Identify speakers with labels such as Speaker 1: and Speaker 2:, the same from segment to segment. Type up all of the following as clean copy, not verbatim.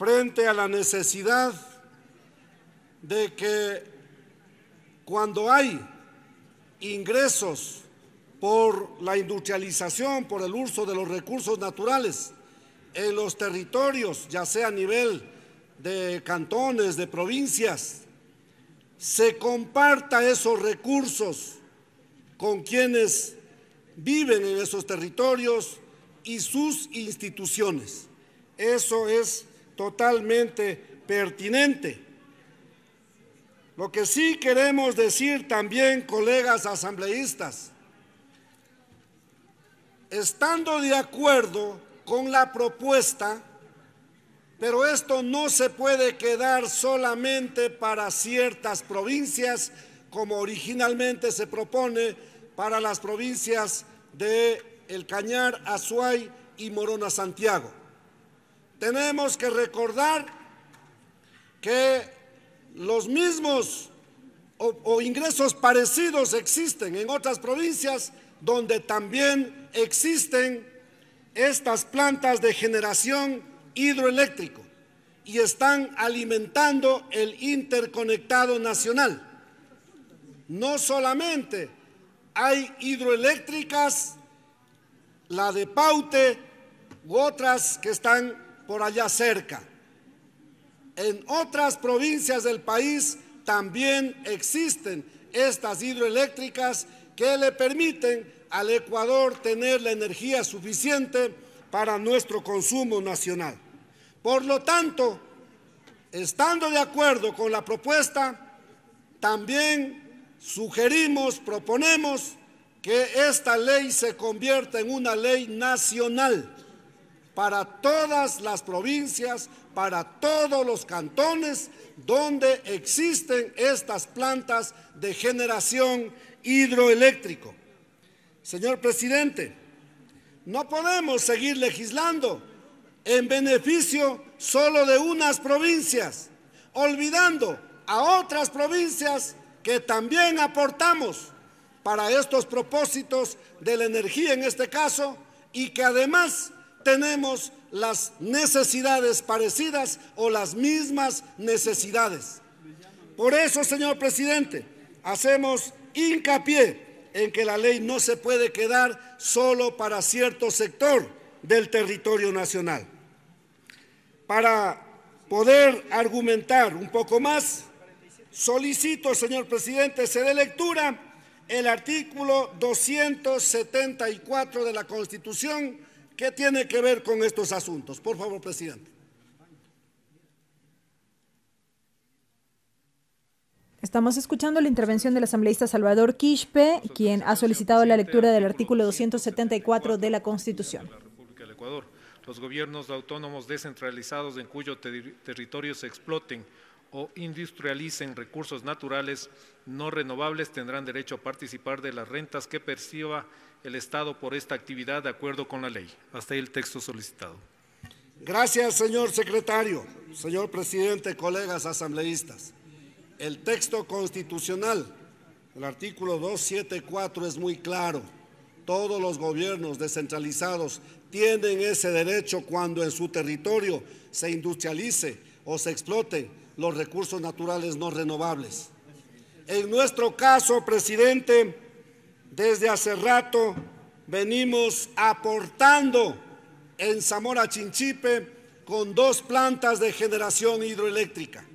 Speaker 1: frente a la necesidad de que cuando hay ingresos por la industrialización, por el uso de los recursos naturales en los territorios, ya sea a nivel de cantones, de provincias, se comparta esos recursos con quienes viven en esos territorios y sus instituciones. Eso es totalmente pertinente. Lo que sí queremos decir también, colegas asambleístas, estando de acuerdo con la propuesta, pero esto no se puede quedar solamente para ciertas provincias, como originalmente se propone para las provincias de El Cañar, Azuay y Morona Santiago. Tenemos que recordar que los mismos o ingresos parecidos existen en otras provincias donde también existen estas plantas de generación hidroeléctrico y están alimentando el interconectado nacional. No solamente hay hidroeléctricas, la de Paute u otras que están por allá cerca. En otras provincias del país también existen estas hidroeléctricas que le permiten al Ecuador tener la energía suficiente para nuestro consumo nacional. Por lo tanto, estando de acuerdo con la propuesta, también sugerimos, proponemos que esta ley se convierta en una ley nacional para todas las provincias, para todos los cantones donde existen estas plantas de generación hidroeléctrico. Señor presidente, no podemos seguir legislando en beneficio solo de unas provincias, olvidando a otras provincias que también aportamos para estos propósitos de la energía en este caso, y que además tenemos las necesidades parecidas o las mismas necesidades. Por eso, señor presidente, hacemos hincapié en que la ley no se puede quedar solo para cierto sector del territorio nacional. Para poder argumentar un poco más, solicito, señor presidente, se dé lectura el artículo 274 de la Constitución que tiene que ver con estos asuntos. Por favor, presidente.
Speaker 2: Estamos escuchando la intervención del asambleísta Salvador Quispe, quien ha solicitado la lectura del artículo 274 de la Constitución.
Speaker 3: La República del Ecuador. Los gobiernos autónomos descentralizados en cuyo territorio se exploten o industrialicen recursos naturales no renovables tendrán derecho a participar de las rentas que perciba el Estado por esta actividad de acuerdo con la ley. Hasta ahí el texto solicitado.
Speaker 1: Gracias, señor secretario, señor presidente, colegas asambleístas. El texto constitucional, el artículo 274 es muy claro. Todos los gobiernos descentralizados tienen ese derecho cuando en su territorio se industrialice o se exploten los recursos naturales no renovables. En nuestro caso, presidente, desde hace rato venimos aportando en Zamora Chinchipe con 2 plantas de generación hidroeléctrica.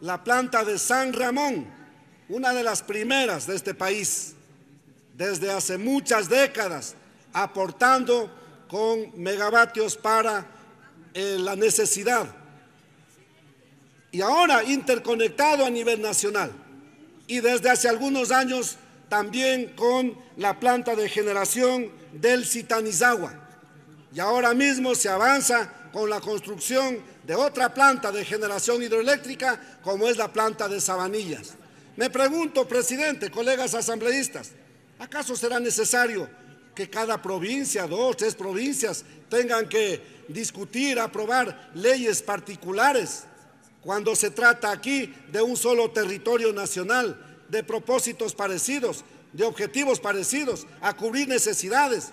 Speaker 1: La planta de San Ramón, una de las primeras de este país, desde hace muchas décadas, aportando con megavatios para la necesidad. Y ahora interconectado a nivel nacional. Y desde hace algunos años también con la planta de generación del Zitanizagua. Y ahora mismo se avanza con la construcción de otra planta de generación hidroeléctrica, como es la planta de Sabanillas. Me pregunto, presidente, colegas asambleístas, ¿acaso será necesario que cada provincia, 2, 3 provincias, tengan que discutir, aprobar leyes particulares, cuando se trata aquí de un solo territorio nacional, de propósitos parecidos, de objetivos parecidos, a cubrir necesidades?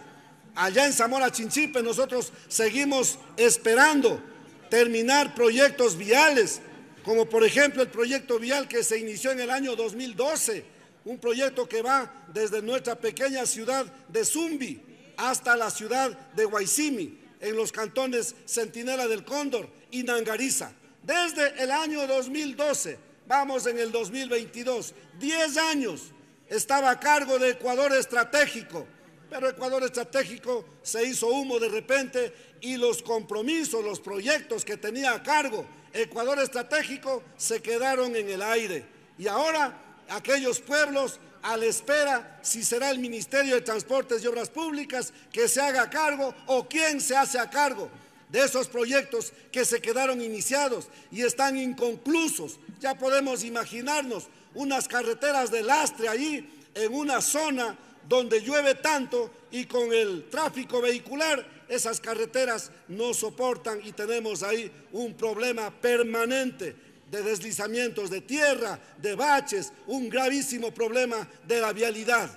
Speaker 1: Allá en Zamora Chinchipe nosotros seguimos esperando terminar proyectos viales, como por ejemplo el proyecto vial que se inició en el año 2012, un proyecto que va desde nuestra pequeña ciudad de Zumbi hasta la ciudad de Guaycimi, en los cantones Centinela del Cóndor y Nangariza. Desde el año 2012, vamos en el 2022, 10 años estaba a cargo de Ecuador Estratégico, pero Ecuador Estratégico se hizo humo de repente y los compromisos, los proyectos que tenía a cargo Ecuador Estratégico se quedaron en el aire. Y ahora aquellos pueblos a la espera si será el Ministerio de Transportes y Obras Públicas que se haga cargo o quién se hace a cargo de esos proyectos que se quedaron iniciados y están inconclusos. Ya podemos imaginarnos unas carreteras de lastre ahí en una zona donde llueve tanto y con el tráfico vehicular esas carreteras no soportan y tenemos ahí un problema permanente de deslizamientos de tierra, de baches, un gravísimo problema de la vialidad.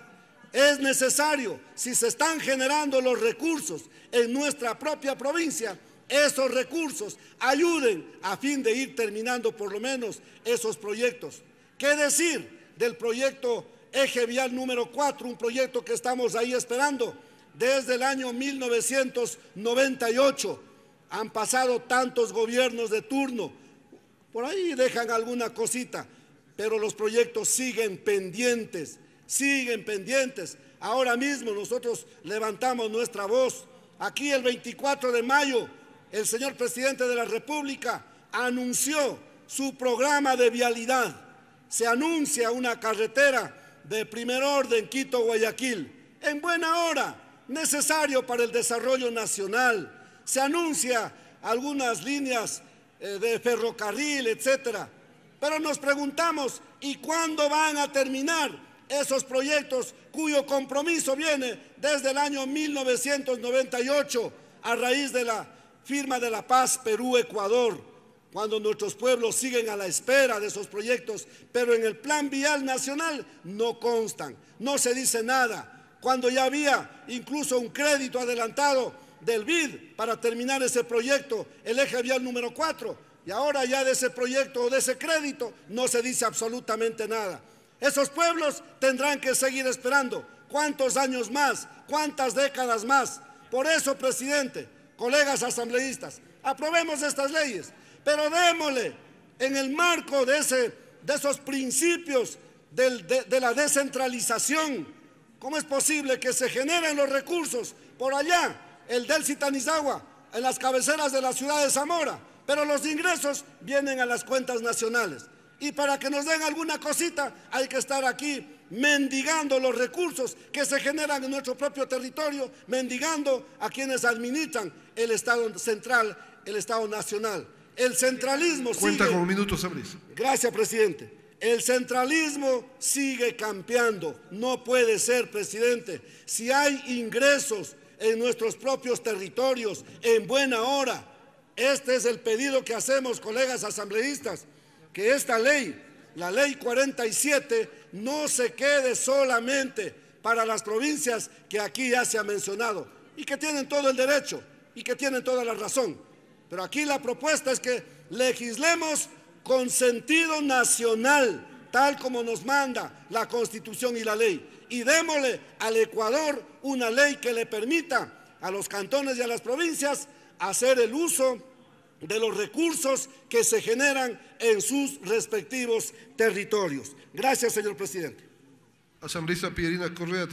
Speaker 1: Es necesario, si se están generando los recursos en nuestra propia provincia, esos recursos ayuden a fin de ir terminando por lo menos esos proyectos. ¿Qué decir del proyecto Eje Vial número 4, un proyecto que estamos ahí esperando desde el año 1998? Han pasado tantos gobiernos de turno, por ahí dejan alguna cosita, pero los proyectos siguen pendientes, siguen pendientes. Ahora mismo nosotros levantamos nuestra voz. Aquí el 24 de mayo, el señor presidente de la República anunció su programa de vialidad. Se anuncia una carretera de primer orden Quito-Guayaquil, en buena hora, necesario para el desarrollo nacional. Se anuncia algunas líneas de ferrocarril, etcétera. Pero nos preguntamos, ¿y cuándo van a terminar esos proyectos cuyo compromiso viene desde el año 1998 a raíz de la firma de la paz Perú-Ecuador? Cuando nuestros pueblos siguen a la espera de esos proyectos, pero en el plan vial nacional no constan, no se dice nada, cuando ya había incluso un crédito adelantado del BID para terminar ese proyecto, el eje vial número 4, y ahora ya de ese proyecto o de ese crédito no se dice absolutamente nada. Esos pueblos tendrán que seguir esperando. ¿Cuántos años más? ¿Cuántas décadas más? Por eso, presidente, colegas asambleístas, aprobemos estas leyes, pero démosle en el marco de esos principios de la descentralización. ¿Cómo es posible que se generen los recursos por allá, el del Citanizagua, en las cabeceras de la ciudad de Zamora, pero los ingresos vienen a las cuentas nacionales? Y para que nos den alguna cosita hay que estar aquí mendigando los recursos que se generan en nuestro propio territorio, mendigando a quienes administran el Estado central, el Estado nacional. El centralismo sigue...
Speaker 4: Cuenta con minutos, Sabris.
Speaker 1: Gracias, presidente. El centralismo sigue campeando. No puede ser, presidente. Si hay ingresos en nuestros propios territorios, en buena hora, este es el pedido que hacemos, colegas asambleístas, que esta ley, la ley 47, no se quede solamente para las provincias que aquí ya se ha mencionado y que tienen todo el derecho y que tienen toda la razón. Pero aquí la propuesta es que legislemos con sentido nacional, tal como nos manda la Constitución y la ley, y démosle al Ecuador una ley que le permita a los cantones y a las provincias hacer el uso de los recursos que se generan en sus respectivos territorios. Gracias, señor presidente.
Speaker 4: Asambleísta Pierina Correa.